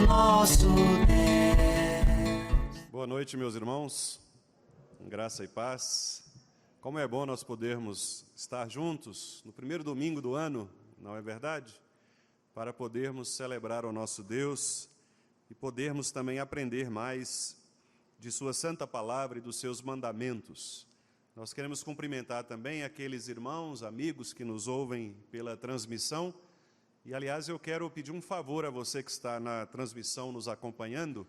nosso Deus. Boa noite, meus irmãos, graça e paz. Como é bom nós podermos estar juntos no primeiro domingo do ano, não é verdade? Para podermos celebrar o nosso Deus e podermos também aprender mais de sua santa palavra e dos seus mandamentos. Nós queremos cumprimentar também aqueles irmãos, amigos que nos ouvem pela transmissão. E, aliás, eu quero pedir um favor a você que está na transmissão nos acompanhando,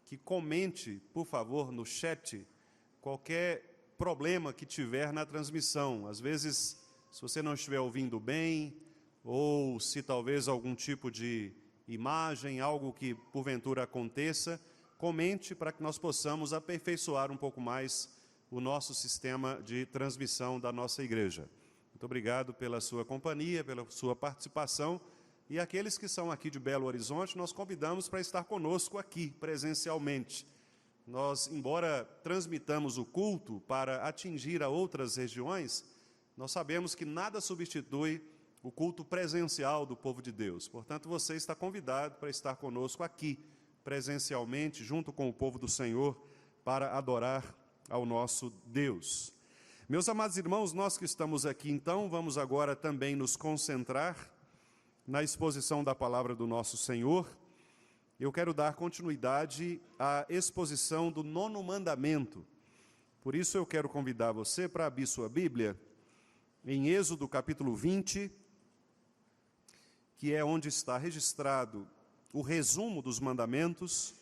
que comente, por favor, no chat, qualquer problema que tiver na transmissão. Às vezes, se você não estiver ouvindo bem, ou se talvez algum tipo de imagem, algo que porventura aconteça, comente para que nós possamos aperfeiçoar um pouco mais o nosso sistema de transmissão da nossa igreja. Muito obrigado pela sua companhia, pela sua participação. E aqueles que são aqui de Belo Horizonte, nós convidamos para estar conosco aqui, presencialmente. Nós, embora transmitamos o culto para atingir a outras regiões, nós sabemos que nada substitui o culto presencial do povo de Deus. Portanto, você está convidado para estar conosco aqui, presencialmente, junto com o povo do Senhor, para adorar ao nosso Deus. Meus amados irmãos, nós que estamos aqui, então, vamos agora também nos concentrar na exposição da palavra do nosso Senhor. Eu quero dar continuidade à exposição do 9º mandamento. Por isso eu quero convidar você para abrir sua Bíblia em Êxodo capítulo 20, que é onde está registrado o resumo dos mandamentos,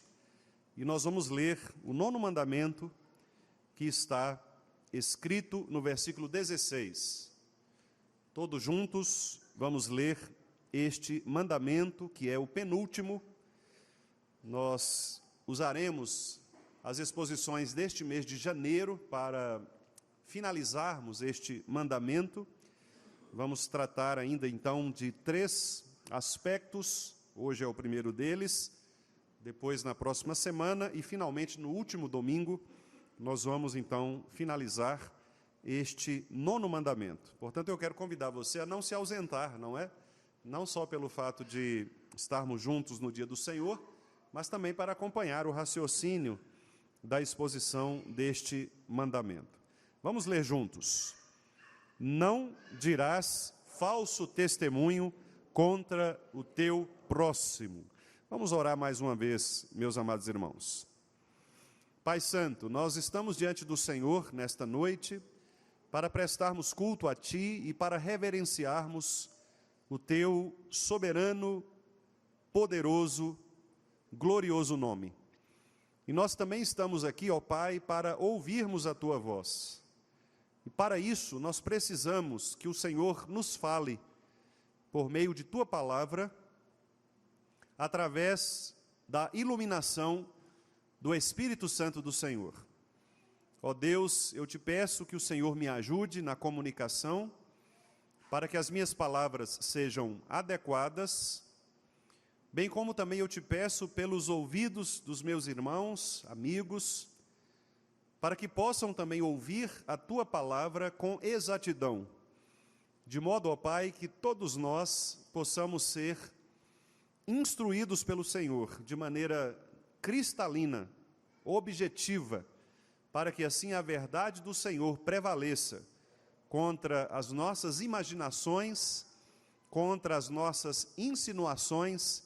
e nós vamos ler o 9º mandamento, que está escrito no versículo 16. Todos juntos vamos ler este mandamento, que é o penúltimo. Nós usaremos as exposições deste mês de janeiro para finalizarmos este mandamento. Vamos tratar ainda então de 3 aspectos. Hoje é o primeiro deles, depois na próxima semana e finalmente no último domingo nós vamos então finalizar este 9º mandamento. Portanto, eu quero convidar você a não se ausentar, não é? Não só pelo fato de estarmos juntos no dia do Senhor, mas também para acompanhar o raciocínio da exposição deste mandamento. Vamos ler juntos. Não dirás falso testemunho contra o teu próximo. Vamos orar mais uma vez, meus amados irmãos. Pai Santo, nós estamos diante do Senhor nesta noite para prestarmos culto a Ti e para reverenciarmos o Teu soberano, poderoso, glorioso nome. E nós também estamos aqui, ó Pai, para ouvirmos a Tua voz. E para isso nós precisamos que o Senhor nos fale por meio de Tua palavra, através da iluminação do Espírito Santo do Senhor. Ó Deus, eu te peço que o Senhor me ajude na comunicação, para que as minhas palavras sejam adequadas, bem como também eu te peço pelos ouvidos dos meus irmãos, amigos, para que possam também ouvir a Tua palavra com exatidão, de modo, ó Pai, que todos nós possamos ser instruídos pelo Senhor de maneira cristalina, objetiva, para que assim a verdade do Senhor prevaleça contra as nossas imaginações, contra as nossas insinuações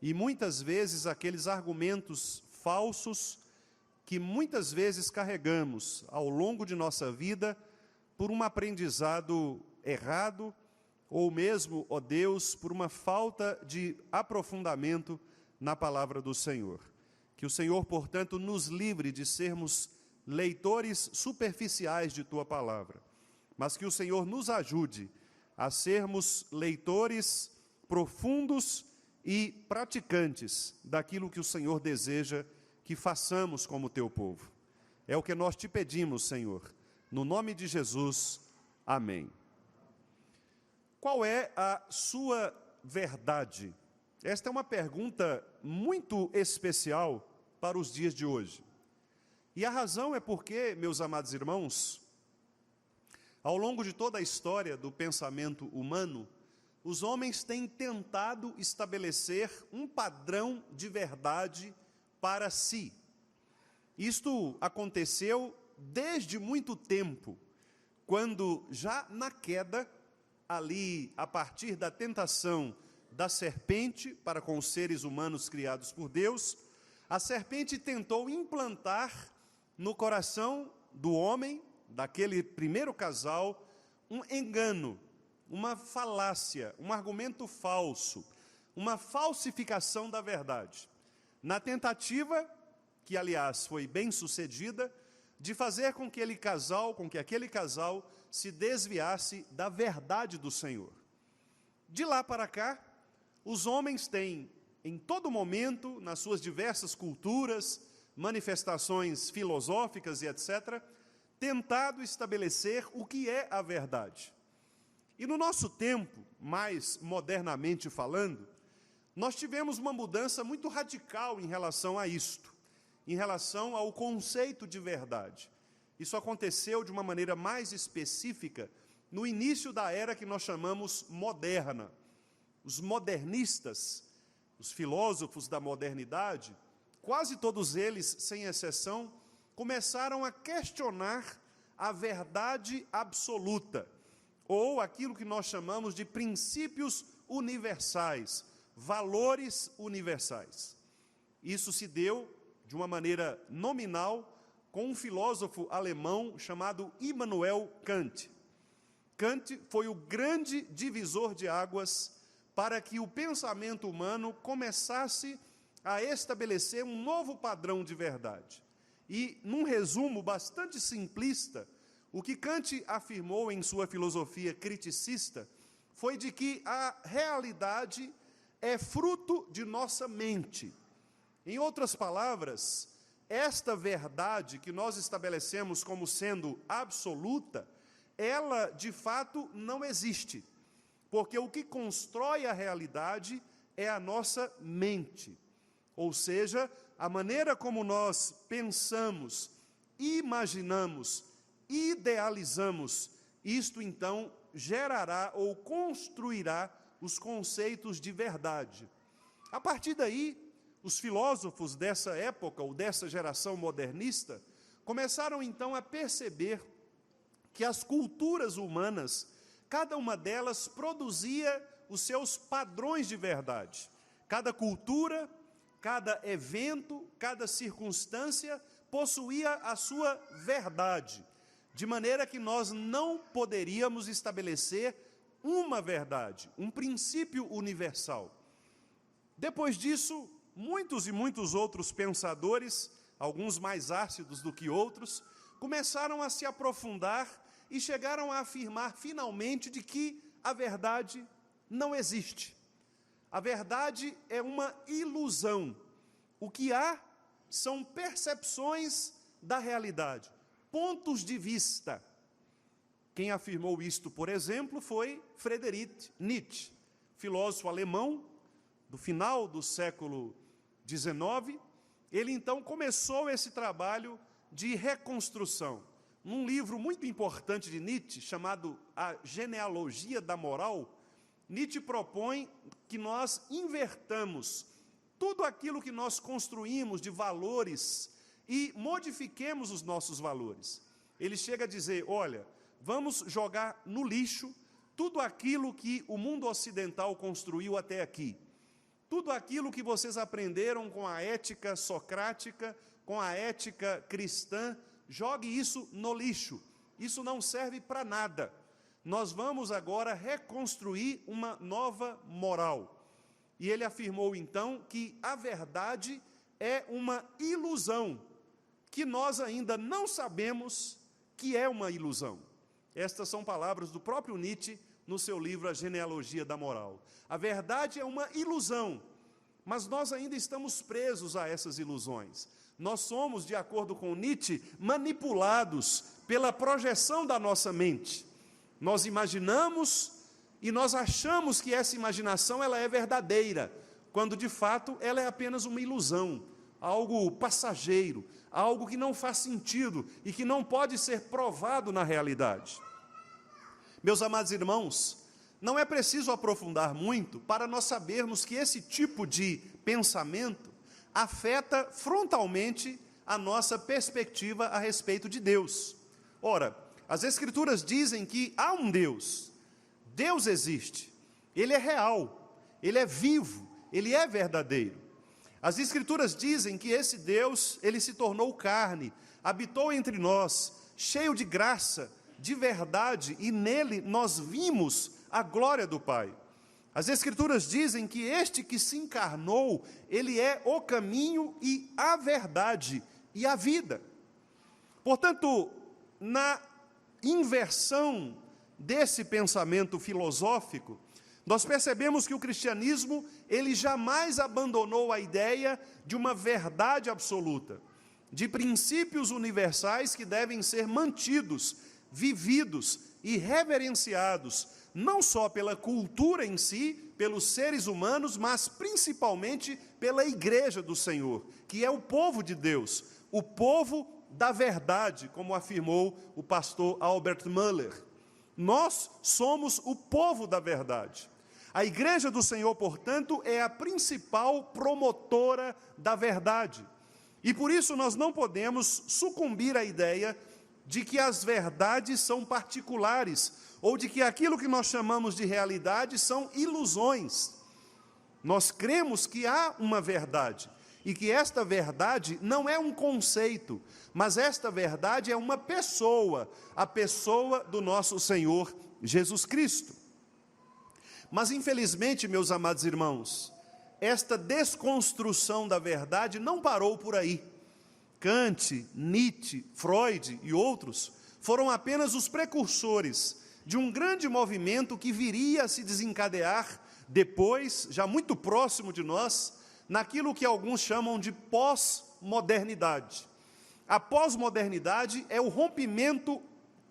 e muitas vezes aqueles argumentos falsos que muitas vezes carregamos ao longo de nossa vida por um aprendizado errado ou mesmo, ó Deus, por uma falta de aprofundamento na palavra do Senhor. Que o Senhor, portanto, nos livre de sermos leitores superficiais de Tua palavra, mas que o Senhor nos ajude a sermos leitores profundos e praticantes daquilo que o Senhor deseja que façamos como Teu povo. É o que nós te pedimos, Senhor, no nome de Jesus, amém. Qual é a sua verdade? Esta é uma pergunta muito especial para os dias de hoje. E a razão é porque, meus amados irmãos, ao longo de toda a história do pensamento humano, os homens têm tentado estabelecer um padrão de verdade para si. Isto aconteceu desde muito tempo, quando já na queda, ali a partir da tentação da serpente para com os seres humanos criados por Deus, a serpente tentou implantar no coração do homem, daquele primeiro casal, um engano, uma falácia, um argumento falso, uma falsificação da verdade, na tentativa, que aliás foi bem sucedida, de fazer com que aquele casal se desviasse da verdade do Senhor. De lá para cá, os homens têm, em todo momento, nas suas diversas culturas, manifestações filosóficas e etc., tentado estabelecer o que é a verdade. E no nosso tempo, mais modernamente falando, nós tivemos uma mudança muito radical em relação a isto, em relação ao conceito de verdade. Isso aconteceu de uma maneira mais específica no início da era que nós chamamos moderna. Os modernistas, os filósofos da modernidade, quase todos eles, sem exceção, começaram a questionar a verdade absoluta, ou aquilo que nós chamamos de princípios universais, valores universais. Isso se deu de uma maneira nominal com um filósofo alemão chamado Immanuel Kant. Kant foi o grande divisor de águas para que o pensamento humano começasse a estabelecer um novo padrão de verdade. E, num resumo bastante simplista, o que Kant afirmou em sua filosofia criticista foi de que a realidade é fruto de nossa mente. Em outras palavras, esta verdade que nós estabelecemos como sendo absoluta, ela, de fato, não existe. Porque o que constrói a realidade é a nossa mente. Ou seja, a maneira como nós pensamos, imaginamos, idealizamos, isto então gerará ou construirá os conceitos de verdade. A partir daí, os filósofos dessa época, ou dessa geração modernista, começaram então a perceber que as culturas humanas, cada uma delas produzia os seus padrões de verdade. Cada cultura, cada evento, cada circunstância possuía a sua verdade, de maneira que nós não poderíamos estabelecer uma verdade, um princípio universal. Depois disso, muitos e muitos outros pensadores, alguns mais ácidos do que outros, começaram a se aprofundar e chegaram a afirmar finalmente de que a verdade não existe. A verdade é uma ilusão. O que há são percepções da realidade, pontos de vista. Quem afirmou isto, por exemplo, foi Friedrich Nietzsche, filósofo alemão do final do século XIX. Ele então começou esse trabalho de reconstrução. Num livro muito importante de Nietzsche, chamado A Genealogia da Moral, Nietzsche propõe que nós invertamos tudo aquilo que nós construímos de valores e modifiquemos os nossos valores. Ele chega a dizer, olha, vamos jogar no lixo tudo aquilo que o mundo ocidental construiu até aqui. Tudo aquilo que vocês aprenderam com a ética socrática, com a ética cristã, jogue isso no lixo. Isso não serve para nada. Nós vamos agora reconstruir uma nova moral. E ele afirmou então que a verdade é uma ilusão, que nós ainda não sabemos que é uma ilusão. Estas são palavras do próprio Nietzsche no seu livro A Genealogia da Moral. A verdade é uma ilusão, mas nós ainda estamos presos a essas ilusões. Nós somos, de acordo com Nietzsche, manipulados pela projeção da nossa mente. Nós imaginamos e nós achamos que essa imaginação ela é verdadeira, quando de fato ela é apenas uma ilusão, algo passageiro, algo que não faz sentido e que não pode ser provado na realidade. Meus amados irmãos, não é preciso aprofundar muito para nós sabermos que esse tipo de pensamento afeta frontalmente a nossa perspectiva a respeito de Deus. Ora, as Escrituras dizem que há um Deus. Deus existe. Ele é real. Ele é vivo. Ele é verdadeiro. As Escrituras dizem que esse Deus, ele se tornou carne, habitou entre nós, cheio de graça, de verdade, e nele nós vimos a glória do Pai. As Escrituras dizem que este que se encarnou, ele é o caminho e a verdade e a vida. Portanto, na inversão desse pensamento filosófico, nós percebemos que o cristianismo, ele jamais abandonou a ideia de uma verdade absoluta, de princípios universais que devem ser mantidos, vividos e reverenciados, não só pela cultura em si, pelos seres humanos, mas principalmente pela igreja do Senhor, que é o povo de Deus, o povo da verdade, como afirmou o pastor Albert Möller. Nós somos o povo da verdade. A igreja do Senhor, portanto, é a principal promotora da verdade. E por isso nós não podemos sucumbir à ideia de que as verdades são particulares, ou de que aquilo que nós chamamos de realidade são ilusões. Nós cremos que há uma verdade, e que esta verdade não é um conceito, mas esta verdade é uma pessoa, a pessoa do nosso Senhor Jesus Cristo. Mas, infelizmente, meus amados irmãos, esta desconstrução da verdade não parou por aí. Kant, Nietzsche, Freud e outros foram apenas os precursores de um grande movimento que viria a se desencadear depois, já muito próximo de nós, naquilo que alguns chamam de pós-modernidade. A pós-modernidade é o rompimento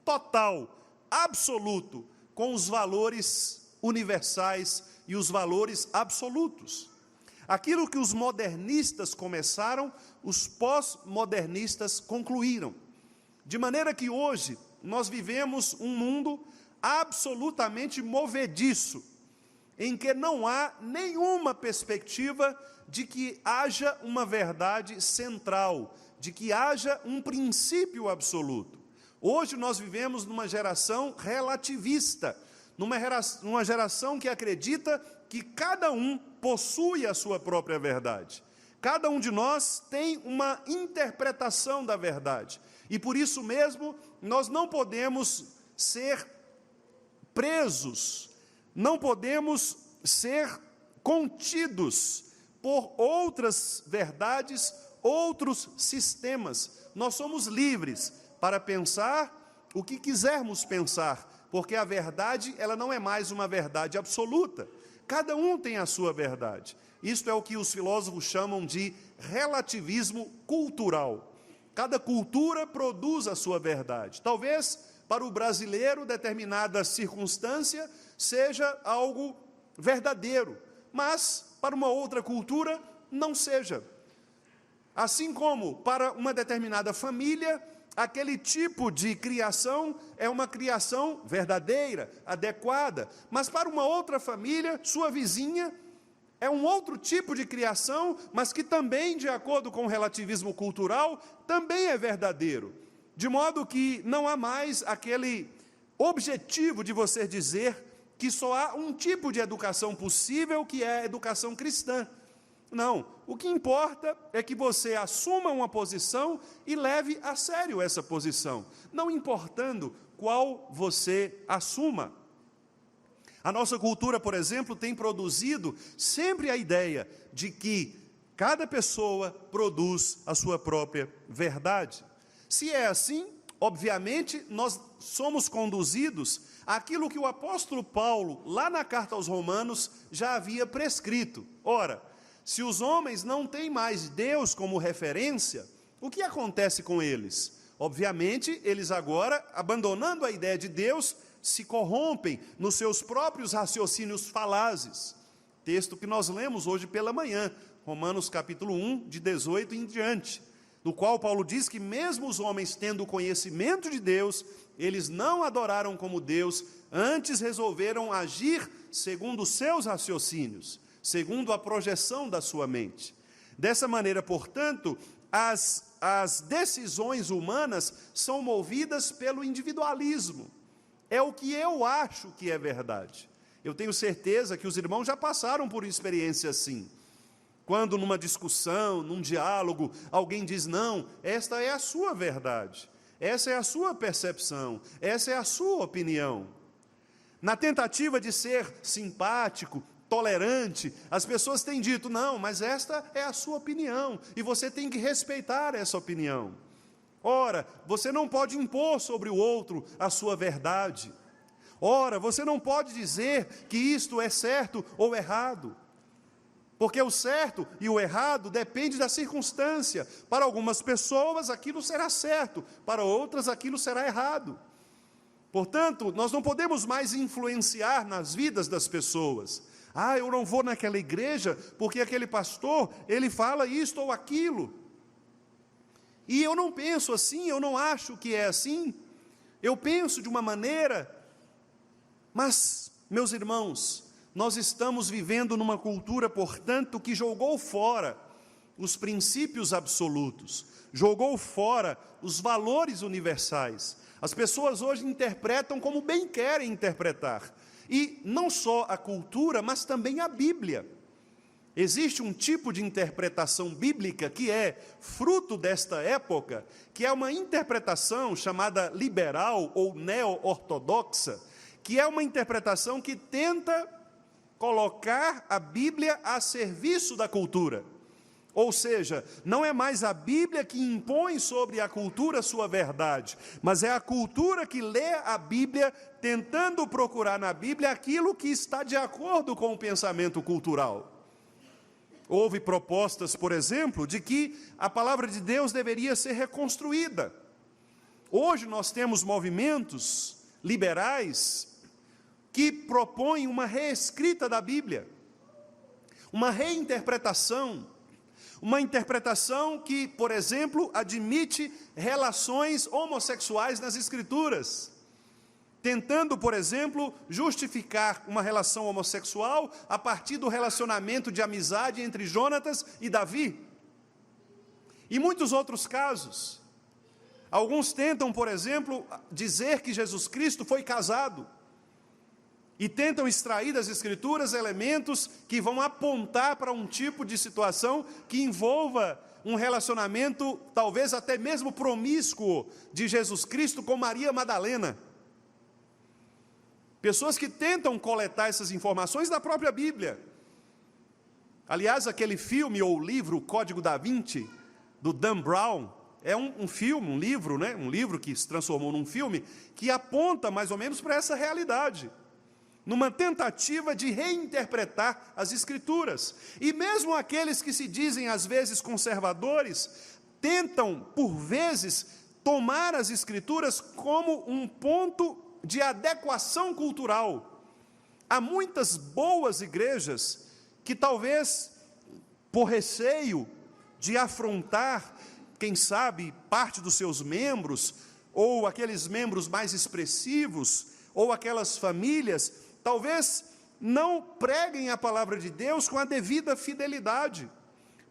total, absoluto, com os valores universais e os valores absolutos. Aquilo que os modernistas começaram, os pós-modernistas concluíram. De maneira que hoje nós vivemos um mundo absolutamente movediço, em que não há nenhuma perspectiva de que haja uma verdade central, de que haja um princípio absoluto. Hoje nós vivemos numa geração relativista, numa geração que acredita que cada um possui a sua própria verdade. Cada um de nós tem uma interpretação da verdade. E por isso mesmo, nós não podemos ser presos, não podemos ser contidos por outras verdades, outros sistemas. Nós somos livres para pensar o que quisermos pensar, porque a verdade, ela não é mais uma verdade absoluta. Cada um tem a sua verdade. Isto é o que os filósofos chamam de relativismo cultural. Cada cultura produz a sua verdade. Talvez, para o brasileiro, determinada circunstância seja algo verdadeiro, mas, para uma outra cultura, não seja. Assim como, para uma determinada família, aquele tipo de criação é uma criação verdadeira, adequada, mas para uma outra família, sua vizinha, é um outro tipo de criação, mas que também, de acordo com o relativismo cultural, também é verdadeiro. De modo que não há mais aquele objetivo de você dizer que só há um tipo de educação possível, que é a educação cristã. Não, o que importa é que você assuma uma posição e leve a sério essa posição, não importando qual você assuma. A nossa cultura, por exemplo, tem produzido sempre a ideia de que cada pessoa produz a sua própria verdade. Se é assim, obviamente, nós somos conduzidos àquilo que o apóstolo Paulo, lá na carta aos Romanos, já havia prescrito. Ora, se os homens não têm mais Deus como referência, o que acontece com eles? Obviamente, eles agora, abandonando a ideia de Deus, se corrompem nos seus próprios raciocínios falazes. Texto que nós lemos hoje pela manhã, Romanos capítulo 1, de 18 em diante. no qual Paulo diz que mesmo os homens tendo o conhecimento de Deus, eles não adoraram como Deus, antes resolveram agir segundo os seus raciocínios, segundo a projeção da sua mente. Dessa maneira, portanto, as decisões humanas são movidas pelo individualismo. É o que eu acho que é verdade. Eu tenho certeza que os irmãos já passaram por experiência assim. Quando numa discussão, num diálogo, alguém diz, não, esta é a sua verdade, essa é a sua percepção, essa é a sua opinião. Na tentativa de ser simpático, tolerante, as pessoas têm dito, não, mas esta é a sua opinião, e você tem que respeitar essa opinião. Ora, você não pode impor sobre o outro a sua verdade. Ora, você não pode dizer que isto é certo ou errado. Porque o certo e o errado depende da circunstância. Para algumas pessoas aquilo será certo, para outras aquilo será errado. Portanto, nós não podemos mais influenciar nas vidas das pessoas. Ah, eu não vou naquela igreja porque aquele pastor, ele fala isto ou aquilo. E eu não penso assim, eu não acho que é assim. Eu penso de uma maneira, mas, meus irmãos, nós estamos vivendo numa cultura, portanto, que jogou fora os princípios absolutos, jogou fora os valores universais. As pessoas hoje interpretam como bem querem interpretar. E não só a cultura, mas também a Bíblia. Existe um tipo de interpretação bíblica que é fruto desta época, que é uma interpretação chamada liberal ou neo-ortodoxa, que é uma interpretação que tenta colocar a Bíblia a serviço da cultura. Ou seja, não é mais a Bíblia que impõe sobre a cultura a sua verdade, mas é a cultura que lê a Bíblia, tentando procurar na Bíblia aquilo que está de acordo com o pensamento cultural. Houve propostas, por exemplo, de que a palavra de Deus deveria ser reconstruída. Hoje nós temos movimentos liberais que propõem uma reescrita da Bíblia, uma reinterpretação, uma interpretação que, por exemplo, admite relações homossexuais nas Escrituras, tentando, por exemplo, justificar uma relação homossexual a partir do relacionamento de amizade entre Jonatas e Davi. E muitos outros casos. Alguns tentam, por exemplo, dizer que Jesus Cristo foi casado, e tentam extrair das Escrituras elementos que vão apontar para um tipo de situação que envolva um relacionamento, talvez até mesmo promíscuo, de Jesus Cristo com Maria Madalena. Pessoas que tentam coletar essas informações da própria Bíblia. Aliás, aquele filme ou livro, Código da Vinci, do Dan Brown, é um filme, um livro, né? Um livro que se transformou num filme, que aponta mais ou menos para essa realidade, numa tentativa de reinterpretar as Escrituras. E mesmo aqueles que se dizem às vezes conservadores, tentam, por vezes, tomar as Escrituras como um ponto de adequação cultural. Há muitas boas igrejas que talvez, por receio de afrontar, quem sabe, parte dos seus membros, ou aqueles membros mais expressivos, ou aquelas famílias, talvez não preguem a palavra de Deus com a devida fidelidade,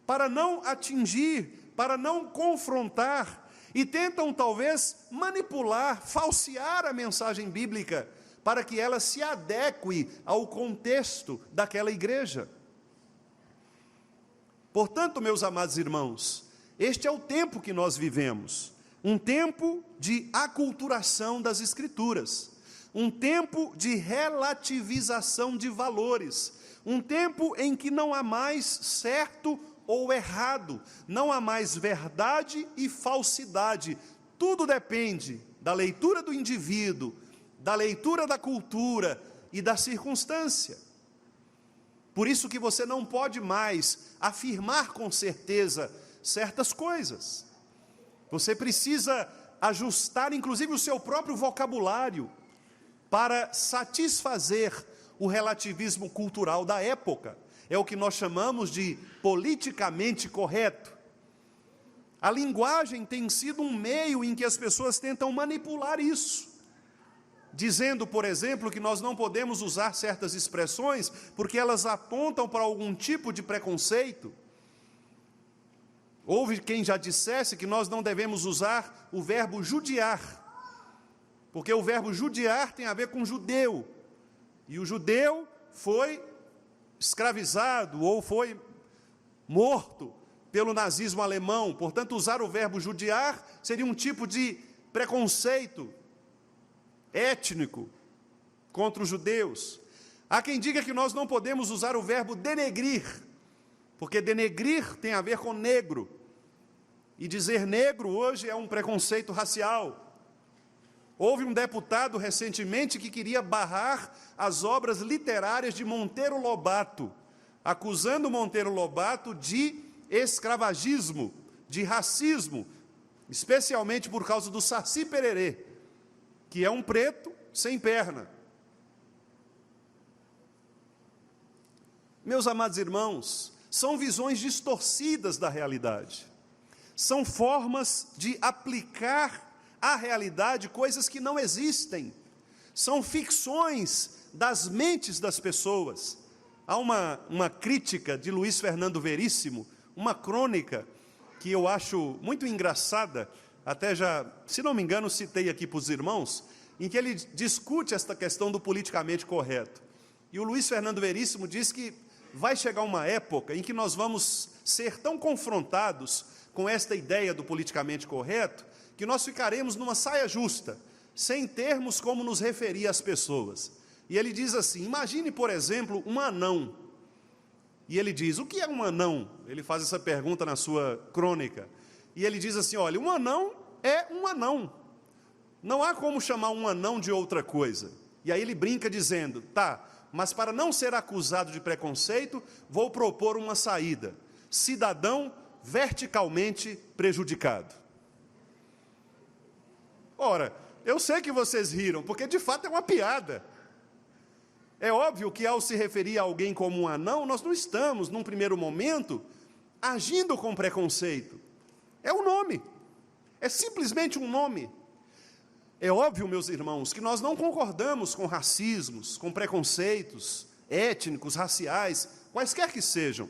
para não atingir, para não confrontar, e tentam talvez manipular, falsear a mensagem bíblica, para que ela se adeque ao contexto daquela igreja. Portanto, meus amados irmãos, este é o tempo que nós vivemos, um tempo de aculturação das Escrituras, um tempo de relativização de valores, um tempo em que não há mais certo ou errado, não há mais verdade e falsidade, tudo depende da leitura do indivíduo, da leitura da cultura e da circunstância. Por isso que você não pode mais afirmar com certeza certas coisas. Você precisa ajustar inclusive o seu próprio vocabulário para satisfazer o relativismo cultural da época. É o que nós chamamos de politicamente correto. A linguagem tem sido um meio em que as pessoas tentam manipular isso, dizendo, por exemplo, que nós não podemos usar certas expressões porque elas apontam para algum tipo de preconceito. Houve quem já dissesse que nós não devemos usar o verbo judiar, porque o verbo judiar tem a ver com judeu, e o judeu foi escravizado ou foi morto pelo nazismo alemão. Portanto, usar o verbo judiar seria um tipo de preconceito étnico contra os judeus. Há quem diga que nós não podemos usar o verbo denegrir, porque denegrir tem a ver com negro, e dizer negro hoje é um preconceito racial. Houve um deputado recentemente que queria barrar as obras literárias de Monteiro Lobato, acusando Monteiro Lobato de escravagismo, de racismo, especialmente por causa do Saci Pererê, que é um preto sem perna. Meus amados irmãos, são visões distorcidas da realidade. São formas de aplicar à realidade coisas que não existem. São ficções das mentes das pessoas. Há uma crítica de Luiz Fernando Veríssimo, uma crônica que eu acho muito engraçada, até já, se não me engano, citei aqui para os irmãos, em que ele discute esta questão do politicamente correto. E o Luiz Fernando Veríssimo diz que vai chegar uma época em que nós vamos ser tão confrontados com esta ideia do politicamente correto, que nós ficaremos numa saia justa, sem termos como nos referir às pessoas. E ele diz assim, imagine, por exemplo, um anão. E ele diz, o que é um anão? Ele faz essa pergunta na sua crônica. E ele diz assim, olha, um anão é um anão. Não há como chamar um anão de outra coisa. E aí ele brinca dizendo, tá, mas para não ser acusado de preconceito, vou propor uma saída. Cidadão verticalmente prejudicado. Ora, eu sei que vocês riram, porque de fato é uma piada. É óbvio que ao se referir a alguém como um anão, nós não estamos, num primeiro momento, agindo com preconceito. É um nome. É simplesmente um nome. É óbvio, meus irmãos, que nós não concordamos com racismos, com preconceitos étnicos, raciais, quaisquer que sejam.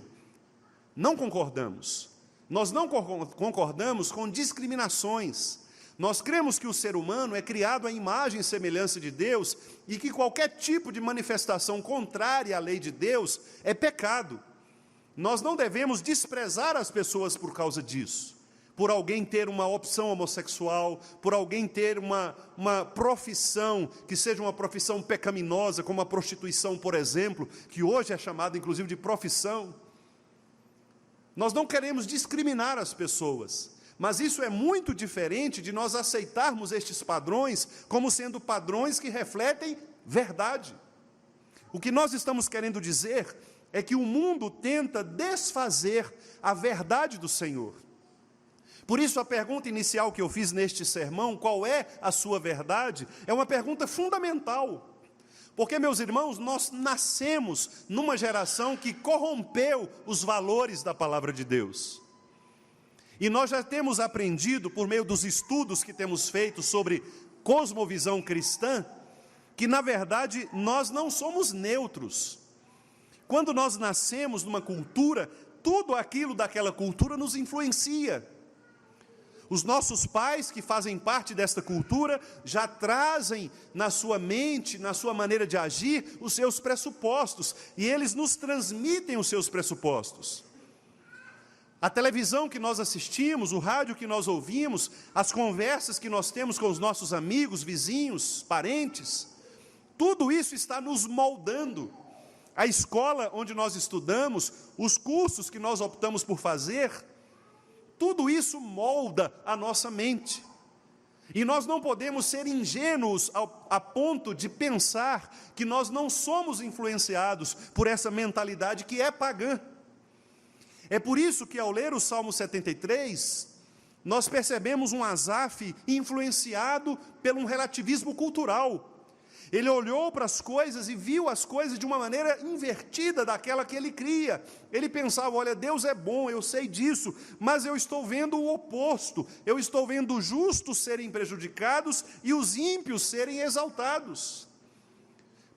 Não concordamos. Nós não concordamos com discriminações. Nós cremos que o ser humano é criado à imagem e semelhança de Deus e que qualquer tipo de manifestação contrária à lei de Deus é pecado. Nós não devemos desprezar as pessoas por causa disso. Por alguém ter uma opção homossexual, por alguém ter uma profissão que seja uma profissão pecaminosa, como a prostituição, por exemplo, que hoje é chamada inclusive de profissão. Nós não queremos discriminar as pessoas, mas isso é muito diferente de nós aceitarmos estes padrões como sendo padrões que refletem verdade. O que nós estamos querendo dizer é que o mundo tenta desfazer a verdade do Senhor. Por isso, a pergunta inicial que eu fiz neste sermão, qual é a sua verdade, é uma pergunta fundamental. Porque, meus irmãos, nós nascemos numa geração que corrompeu os valores da palavra de Deus. E nós já temos aprendido, por meio dos estudos que temos feito sobre cosmovisão cristã, que, na verdade, nós não somos neutros. Quando nós nascemos numa cultura, tudo aquilo daquela cultura nos influencia. Os nossos pais, que fazem parte desta cultura, já trazem na sua mente, na sua maneira de agir, os seus pressupostos, e eles nos transmitem os seus pressupostos. A televisão que nós assistimos, o rádio que nós ouvimos, as conversas que nós temos com os nossos amigos, vizinhos, parentes, tudo isso está nos moldando. A escola onde nós estudamos, os cursos que nós optamos por fazer, tudo isso molda a nossa mente. E nós não podemos ser ingênuos a ponto de pensar que nós não somos influenciados por essa mentalidade que é pagã. É por isso que, ao ler o Salmo 73, nós percebemos um Asaf influenciado por um relativismo cultural. Ele olhou para as coisas e viu as coisas de uma maneira invertida daquela que ele cria. Ele pensava, olha, Deus é bom, eu sei disso, mas eu estou vendo o oposto. Eu estou vendo os justos serem prejudicados e os ímpios serem exaltados.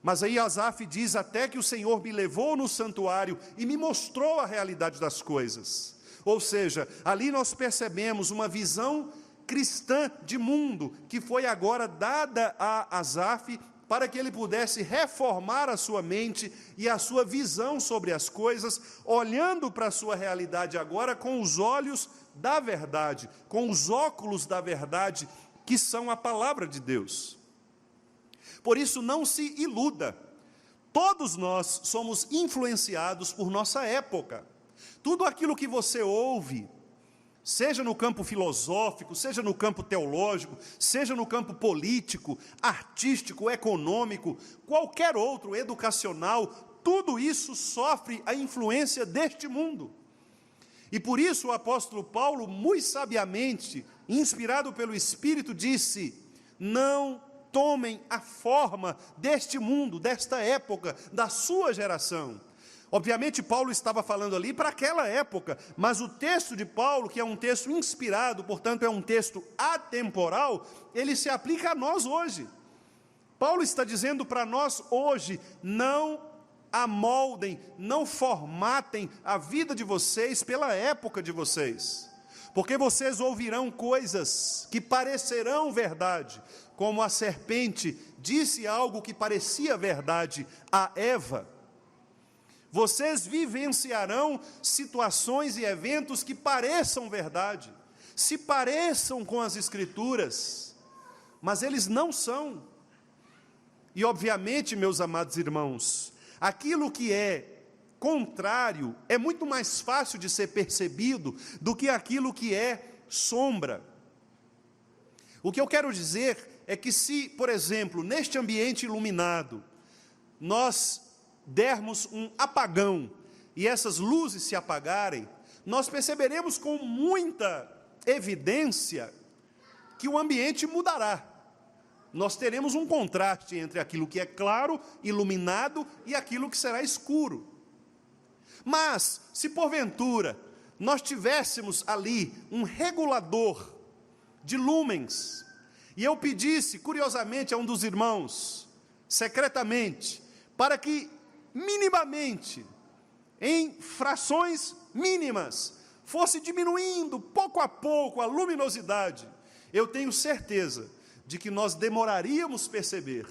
Mas aí Asaf diz, até que o Senhor me levou no santuário e me mostrou a realidade das coisas. Ou seja, ali nós percebemos uma visão cristã de mundo, que foi agora dada a Asaf, para que ele pudesse reformar a sua mente e a sua visão sobre as coisas, olhando para a sua realidade agora com os olhos da verdade, com os óculos da verdade, que são a palavra de Deus. Por isso, não se iluda, todos nós somos influenciados por nossa época. Tudo aquilo que você ouve, seja no campo filosófico, seja no campo teológico, seja no campo político, artístico, econômico, qualquer outro, educacional, tudo isso sofre a influência deste mundo. E por isso o apóstolo Paulo, muito sabiamente, inspirado pelo Espírito, disse, não tomem a forma deste mundo, desta época, da sua geração. Obviamente, Paulo estava falando ali para aquela época, mas o texto de Paulo, que é um texto inspirado, portanto é um texto atemporal, ele se aplica a nós hoje. Paulo está dizendo para nós hoje, não amoldem, não formatem a vida de vocês pela época de vocês, porque vocês ouvirão coisas que parecerão verdade, como a serpente disse algo que parecia verdade a Eva. Vocês vivenciarão situações e eventos que pareçam verdade, se pareçam com as Escrituras, mas eles não são. E obviamente, meus amados irmãos, aquilo que é contrário é muito mais fácil de ser percebido do que aquilo que é sombra. O que eu quero dizer é que se, por exemplo, neste ambiente iluminado, nós dermos um apagão e essas luzes se apagarem, nós perceberemos com muita evidência que o ambiente mudará. Nós teremos um contraste entre aquilo que é claro, iluminado, e aquilo que será escuro. Mas, se porventura nós tivéssemos ali um regulador de lúmens, e eu pedisse, curiosamente, a um dos irmãos, secretamente, para que minimamente, em frações mínimas, fosse diminuindo pouco a pouco a luminosidade, eu tenho certeza de que nós demoraríamos perceber.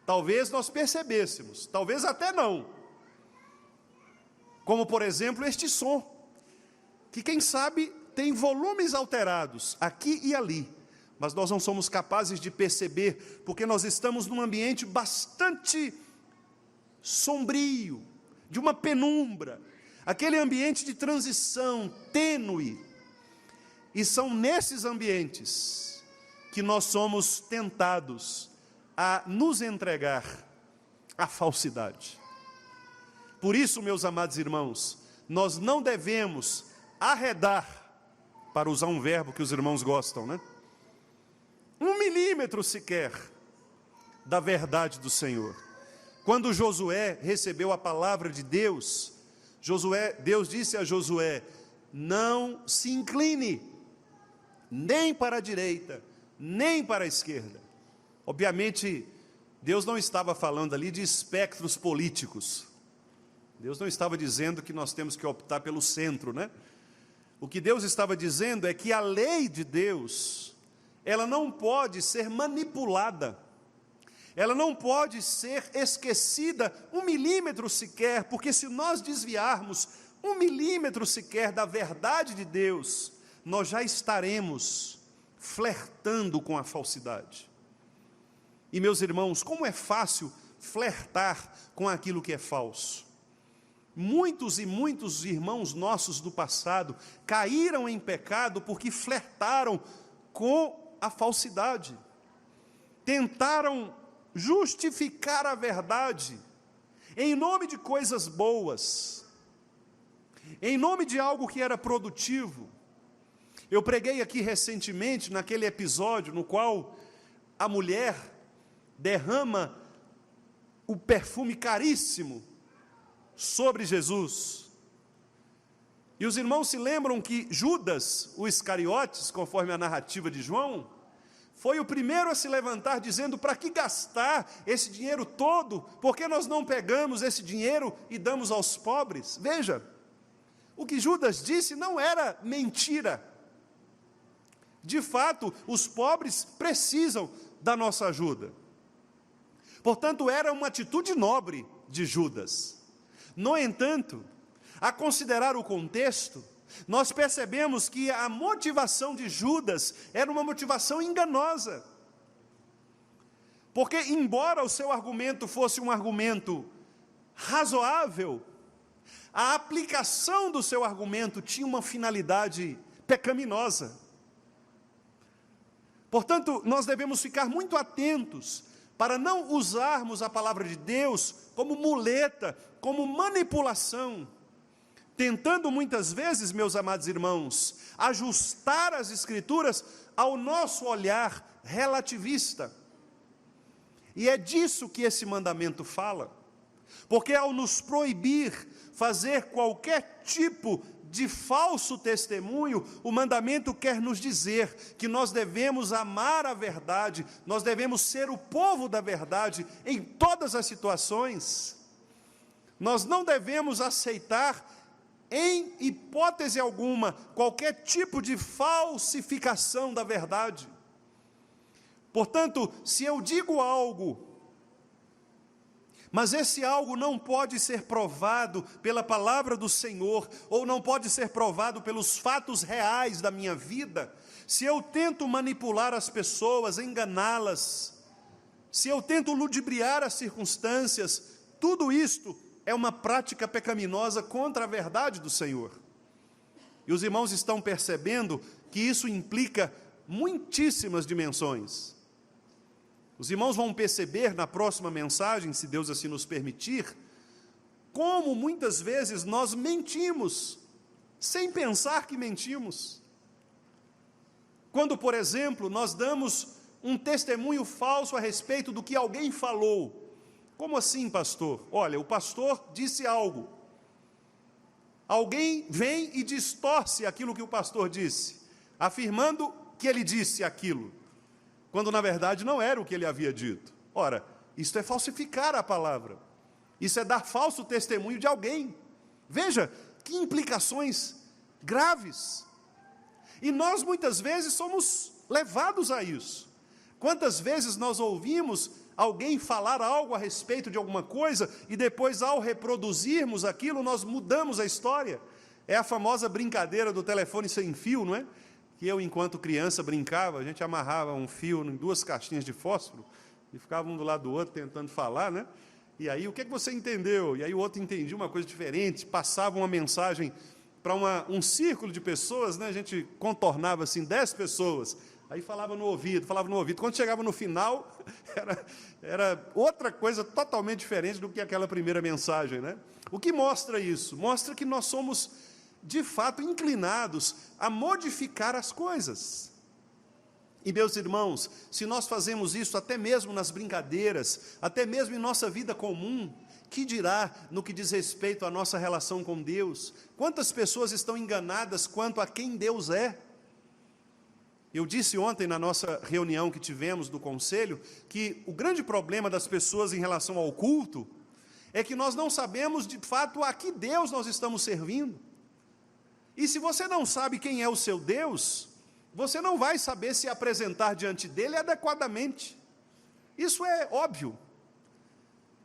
Talvez nós percebêssemos, talvez até não. Como, por exemplo, este som, que quem sabe tem volumes alterados aqui e ali, mas nós não somos capazes de perceber, porque nós estamos num ambiente bastante sombrio, de uma penumbra, aquele ambiente de transição tênue, e são nesses ambientes que nós somos tentados a nos entregar à falsidade. Por isso, meus amados irmãos, nós não devemos arredar, para usar um verbo que os irmãos gostam, né? 1 milímetro sequer da verdade do Senhor. Quando Josué recebeu a palavra de Deus, Deus disse a Josué, não se incline, nem para a direita, nem para a esquerda. Obviamente, Deus não estava falando ali de espectros políticos. Deus não estava dizendo que nós temos que optar pelo centro, né? O que Deus estava dizendo é que a lei de Deus, ela não pode ser manipulada. Ela não pode ser esquecida 1 milímetro sequer, porque se nós desviarmos 1 milímetro sequer da verdade de Deus, nós já estaremos flertando com a falsidade. E meus irmãos, como é fácil flertar com aquilo que é falso. Muitos e muitos irmãos nossos do passado caíram em pecado porque flertaram com a falsidade. Tentaram justificar a verdade em nome de coisas boas, em nome de algo que era produtivo. Eu preguei aqui recentemente naquele episódio no qual a mulher derrama o perfume caríssimo sobre Jesus. E os irmãos se lembram que Judas, o Iscariotes, conforme a narrativa de João, foi o primeiro a se levantar dizendo: para que gastar esse dinheiro todo? Por que nós não pegamos esse dinheiro e damos aos pobres? Veja, o que Judas disse não era mentira. De fato, os pobres precisam da nossa ajuda. Portanto, era uma atitude nobre de Judas. No entanto, a considerar o contexto, nós percebemos que a motivação de Judas era uma motivação enganosa. Porque, embora o seu argumento fosse um argumento razoável, a aplicação do seu argumento tinha uma finalidade pecaminosa. Portanto, nós devemos ficar muito atentos para não usarmos a palavra de Deus como muleta, como manipulação, tentando muitas vezes, meus amados irmãos, ajustar as Escrituras ao nosso olhar relativista. E é disso que esse mandamento fala, porque ao nos proibir fazer qualquer tipo de falso testemunho, o mandamento quer nos dizer que nós devemos amar a verdade, nós devemos ser o povo da verdade em todas as situações. Nós não devemos aceitar, em hipótese alguma, qualquer tipo de falsificação da verdade. Portanto, se eu digo algo, mas esse algo não pode ser provado pela palavra do Senhor, ou não pode ser provado pelos fatos reais da minha vida, se eu tento manipular as pessoas, enganá-las, se eu tento ludibriar as circunstâncias, tudo isto é uma prática pecaminosa contra a verdade do Senhor. E os irmãos estão percebendo que isso implica muitíssimas dimensões. Os irmãos vão perceber na próxima mensagem, se Deus assim nos permitir, como muitas vezes nós mentimos, sem pensar que mentimos. Quando, por exemplo, nós damos um testemunho falso a respeito do que alguém falou. Como assim, pastor? Olha, o pastor disse algo. Alguém vem e distorce aquilo que o pastor disse, afirmando que ele disse aquilo, quando na verdade não era o que ele havia dito. Ora, isso é falsificar a palavra, isso é dar falso testemunho de alguém. Veja que implicações graves. E nós muitas vezes somos levados a isso. Quantas vezes nós ouvimos alguém falar algo a respeito de alguma coisa e depois, ao reproduzirmos aquilo, nós mudamos a história. É a famosa brincadeira do telefone sem fio, não é? Que eu, enquanto criança, brincava, a gente amarrava um fio em 2 caixinhas de fósforo e ficava um do lado do outro tentando falar, né? E aí, o que você entendeu? E aí o outro entendia uma coisa diferente, passava uma mensagem para um círculo de pessoas, né? A gente contornava assim 10 pessoas, aí falava no ouvido. Quando chegava no final, era outra coisa totalmente diferente do que aquela primeira mensagem, né? O que mostra isso? Mostra que nós somos, de fato, inclinados a modificar as coisas. E, meus irmãos, se nós fazemos isso até mesmo nas brincadeiras, até mesmo em nossa vida comum, que dirá no que diz respeito à nossa relação com Deus? Quantas pessoas estão enganadas quanto a quem Deus é? Eu disse ontem na nossa reunião que tivemos do conselho, que o grande problema das pessoas em relação ao culto é que nós não sabemos de fato a que Deus nós estamos servindo. E se você não sabe quem é o seu Deus, você não vai saber se apresentar diante dele adequadamente. Isso é óbvio.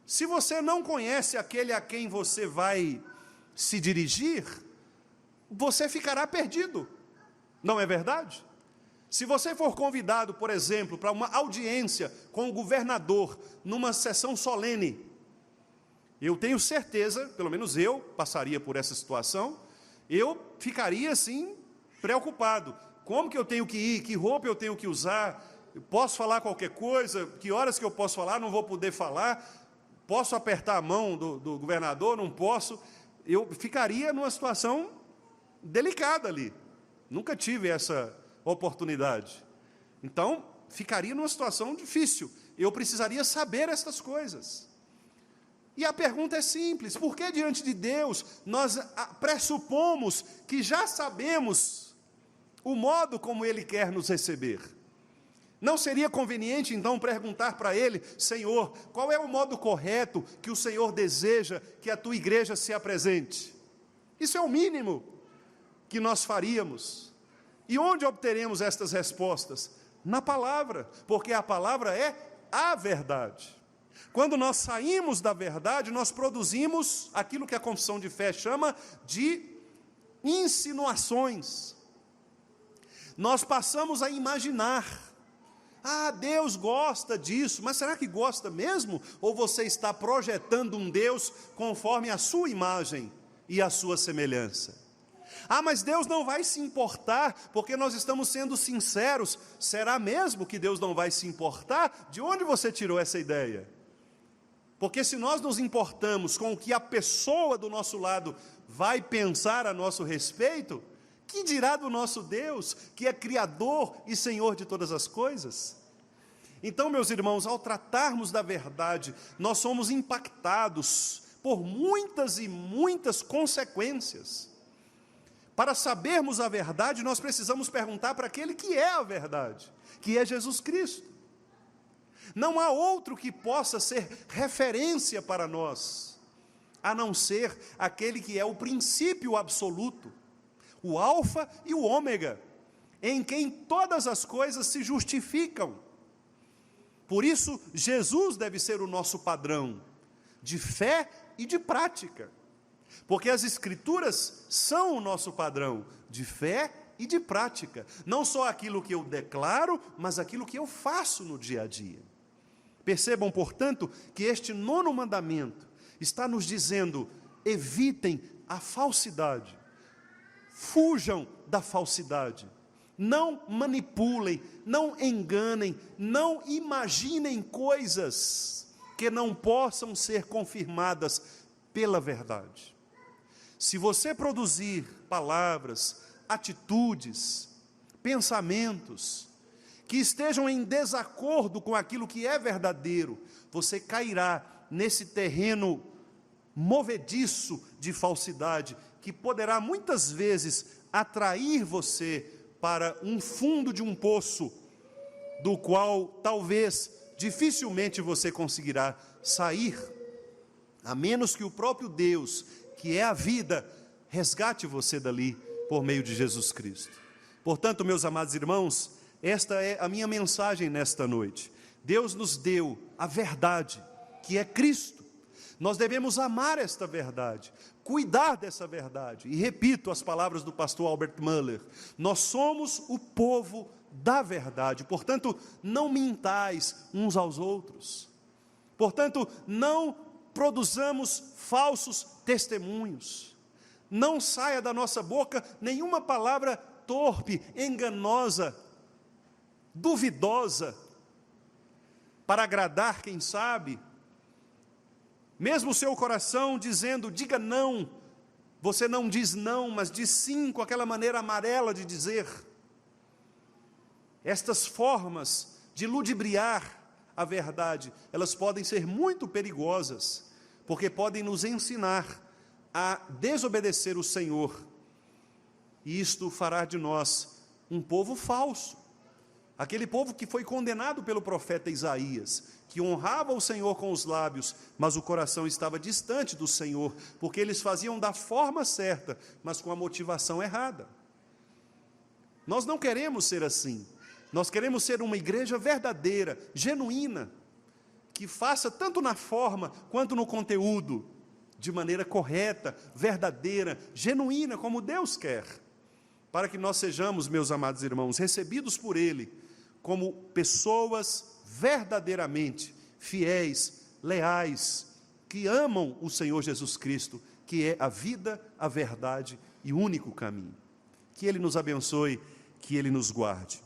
Se você não conhece aquele a quem você vai se dirigir, você ficará perdido. Não é verdade? Se você for convidado, por exemplo, para uma audiência com o governador, numa sessão solene, eu tenho certeza, pelo menos eu passaria por essa situação, eu ficaria assim, preocupado. Como que eu tenho que ir? Que roupa eu tenho que usar? Eu posso falar qualquer coisa? Que horas que eu posso falar? Não vou poder falar? Posso apertar a mão do governador? Não posso? Eu ficaria numa situação delicada ali. Nunca tive essa oportunidade. Então, ficaria numa situação difícil eu precisaria saber estas coisas. E a pergunta é simples: por que diante de Deus nós pressupomos que já sabemos o modo como Ele quer nos receber? Não seria conveniente, então, perguntar para Ele: Senhor, qual é o modo correto que o Senhor deseja que a Tua igreja se apresente? Isso é o mínimo que nós faríamos. E onde obteremos estas respostas? Na palavra, porque a palavra é a verdade. Quando nós saímos da verdade, nós produzimos aquilo que a confissão de fé chama de insinuações. Nós passamos a imaginar: ah, Deus gosta disso, mas será que gosta mesmo? Ou você está projetando um Deus conforme a sua imagem e a sua semelhança? Ah, mas Deus não vai se importar, porque nós estamos sendo sinceros. Será mesmo que Deus não vai se importar? De onde você tirou essa ideia? Porque se nós nos importamos com o que a pessoa do nosso lado vai pensar a nosso respeito, que dirá do nosso Deus, que é Criador e Senhor de todas as coisas? Então, meus irmãos, ao tratarmos da verdade, nós somos impactados por muitas e muitas consequências. Para sabermos a verdade, nós precisamos perguntar para aquele que é a verdade, que é Jesus Cristo. Não há outro que possa ser referência para nós, a não ser aquele que é o princípio absoluto, o alfa e o ômega, em quem todas as coisas se justificam. Por isso, Jesus deve ser o nosso padrão de fé e de prática, porque as Escrituras são o nosso padrão de fé e de prática, não só aquilo que eu declaro, mas aquilo que eu faço no dia a dia. Percebam, portanto, que este 9º mandamento está nos dizendo: evitem a falsidade, fujam da falsidade, não manipulem, não enganem, não imaginem coisas que não possam ser confirmadas pela verdade. Se você produzir palavras, atitudes, pensamentos que estejam em desacordo com aquilo que é verdadeiro, você cairá nesse terreno movediço de falsidade, que poderá muitas vezes atrair você para um fundo de um poço, do qual talvez dificilmente você conseguirá sair, a menos que o próprio Deus, que é a vida, resgate você dali por meio de Jesus Cristo. Portanto, meus amados irmãos, esta é a minha mensagem nesta noite. Deus nos deu a verdade, que é Cristo. Nós devemos amar esta verdade, cuidar dessa verdade. E repito as palavras do pastor Albert Mohler: nós somos o povo da verdade. Portanto, não mintais uns aos outros. Portanto, não produzamos falsos testemunhos. Não saia da nossa boca nenhuma palavra torpe, enganosa, duvidosa, para agradar quem sabe. Mesmo o seu coração dizendo diga não, você não diz não, mas diz sim, com aquela maneira amarela de dizer. Estas formas de ludibriar a verdade, elas podem ser muito perigosas, porque podem nos ensinar a desobedecer o Senhor, e isto fará de nós um povo falso, aquele povo que foi condenado pelo profeta Isaías, que honrava o Senhor com os lábios, mas o coração estava distante do Senhor, porque eles faziam da forma certa, mas com a motivação errada. Nós não queremos ser assim. Nós queremos ser uma igreja verdadeira, genuína, que faça tanto na forma quanto no conteúdo, de maneira correta, verdadeira, genuína, como Deus quer, para que nós sejamos, meus amados irmãos, recebidos por Ele, como pessoas verdadeiramente fiéis, leais, que amam o Senhor Jesus Cristo, que é a vida, a verdade e o único caminho. Que Ele nos abençoe, que Ele nos guarde.